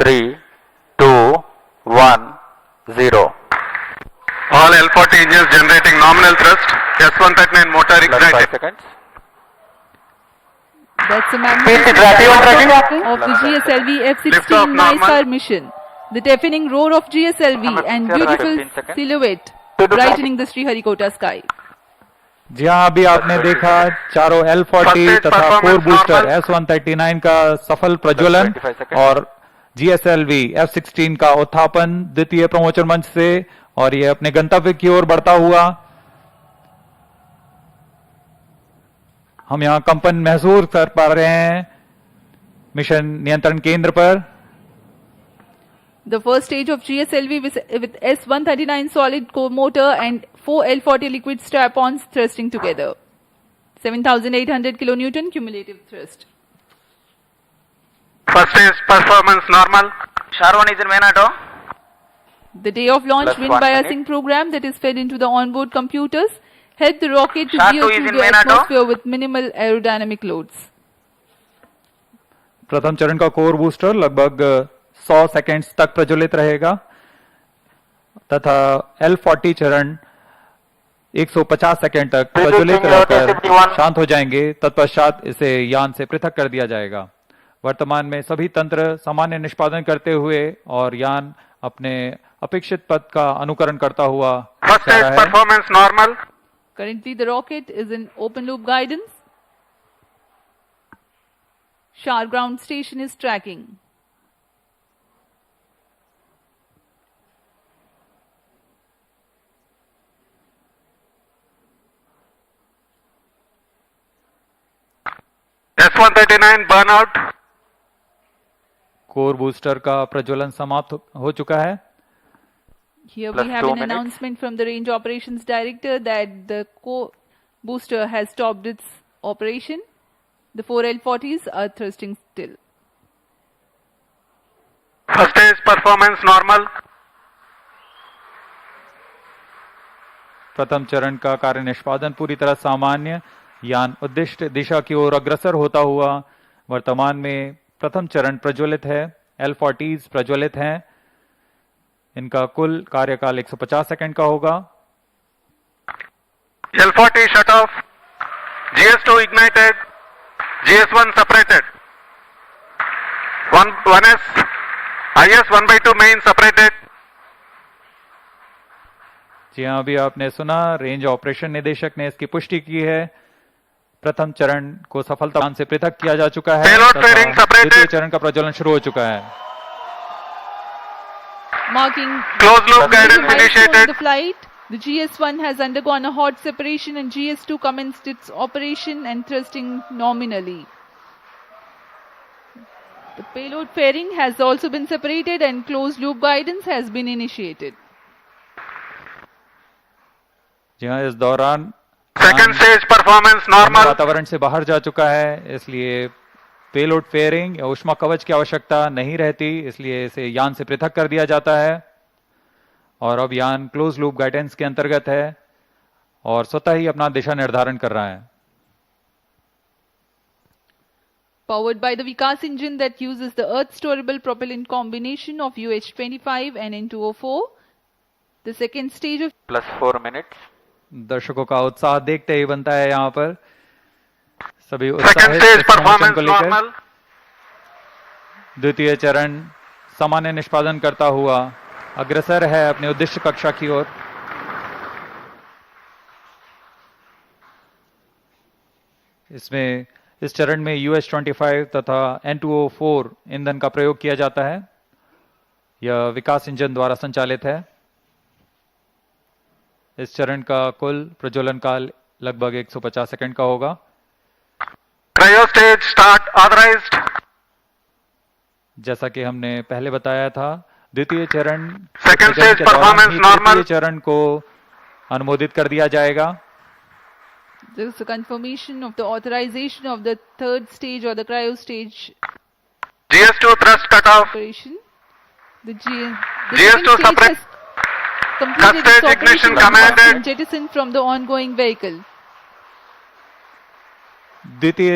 3, 2, 1, 0. All L40 engines generating nominal thrust. S139 motor Plus 5 ignited. seconds. That's a Speed magnificent tracking. of the GSLV Lift off F-16 normal. nice mission. The deafening roar of GSLV and beautiful 15 seconds. silhouette brightening the Sriharikota sky. जी हाँ, अभी आपने देखा चारों L40 तथा core booster S139 का सफल प्रज्वलन 25 seconds. और GSLV F-16 का उत्थापन द्वितीय प्रमोचन मंच से, और ये अपने गंतव्य की ओर बढ़ता हुआ। हम यहाँ कंपन महसूस कर पा रहे हैं मिशन नियंत्रण केंद्र पर। The first stage of GSLV with S139 solid core motor and 4 L40 liquid strap-ons thrusting together. 7,800 kilonewton cumulative thrust. First stage performance normal. Sharwan is in main auto. The day of launch Plus wind 1 biasing minute. program that is fed into the onboard computers helped the rocket to Shah veer 2 is through in the main auto. atmosphere with minimal aerodynamic loads. प्रथम चरण का core booster लगभग 100 seconds तक प्रज्वलित रहेगा तथा L40 चरण 150 second तक प्रज्वलित रहकर शांत हो जाएंगे। तत्पश्चात इसे यान से पृथक कर दिया जाएगा। वर्तमान में सभी तंत्र सामान्य निष्पादन करते हुए और यान अपने अपेक्षित पथ का अनुकरण करता हुआ First जा stage रहा है। performance normal. Currently the rocket is in open loop guidance. Shar ground station is tracking. S139 burnout. Core booster का प्रज्वलन समाप्त हो चुका है। Here Plus we have 2 an minutes. announcement from the range operations director that the booster has stopped its operation. The 4 L40s are thrusting still. First stage performance normal. प्रथम चरण का कार्य निष्पादन पूरी तरह सामान्य। यान उद्दिष्ट दिशा की ओर अग्रसर होता हुआ। वर्तमान में प्रथम चरण प्रज्वलित है। L40s प्रज्वलित हैं। इनका कुल कार्यकाल 150 सेकंड का होगा। L40 shut off. GS2 ignited. GS1 separated. 1S. IS 1/2 main separated. जी हाँ, अभी आपने सुना रेंज ऑपरेशन निदेशक ने इसकी पुष्टि की है। प्रथम चरण को सफलता से पृथक किया जा चुका है Payload तथा fairing separated. द्वितीय चरण का प्रज्वलन शुरू हो चुका है। Marking Closed loop the guidance milestone of initiated. the flight, the GS1 has undergone a hot separation and GS2 commenced its operation and thrusting nominally. The payload fairing has also been separated and closed loop guidance has been initiated. जी हाँ, इस दौरान Second stage performance normal. वातावरण से बाहर जा चुका है, इसलिए पेलोड फेयरिंग या ऊष्मा कवच की आवश्यकता नहीं रहती, इसलिए इसे यान से पृथक कर दिया जाता है। और अब यान क्लोज लूप गाइडेंस के अंतर्गत है और स्वतः ही अपना दिशा निर्धारण कर रहा है। Powered by the Vikas engine that uses the earth-storable propellant combination of UH-25 and N2O4, the second stage of Plus 4 minutes. दर्शकों का उत्साह देखते ही बनता है यहाँ पर। सभी Second उत्साहित stage इस प्रमोशन performance को लेकर। normal. द्वितीय चरण सामान्य निष्पादन करता हुआ अग्रसर है अपने उद्दिष्ट कक्षा की ओर। इसमें इस चरण में UH-25 तथा N2O4 ईंधन का प्रयोग किया जाता है। यह विकास इंजन द्वारा संचालित है। इस चरण का कुल प्रज्वलन काल लगभग 150 सेकंड का होगा। Cryo stage start authorized. जैसा कि हमने पहले बताया था, द्वितीय चरण Second प्रज्वलन stage के दौरान performance ही normal. तृतीय चरण को अनुमोदित कर दिया जाएगा। there is a confirmation of the authorization of the third stage or the cryo stage GS2 thrust cutoff. operation. The GS2 second stage separate. has completed Thrust its stage ignition operation and commanded. jettisoned from the ongoing vehicle. द्वितीय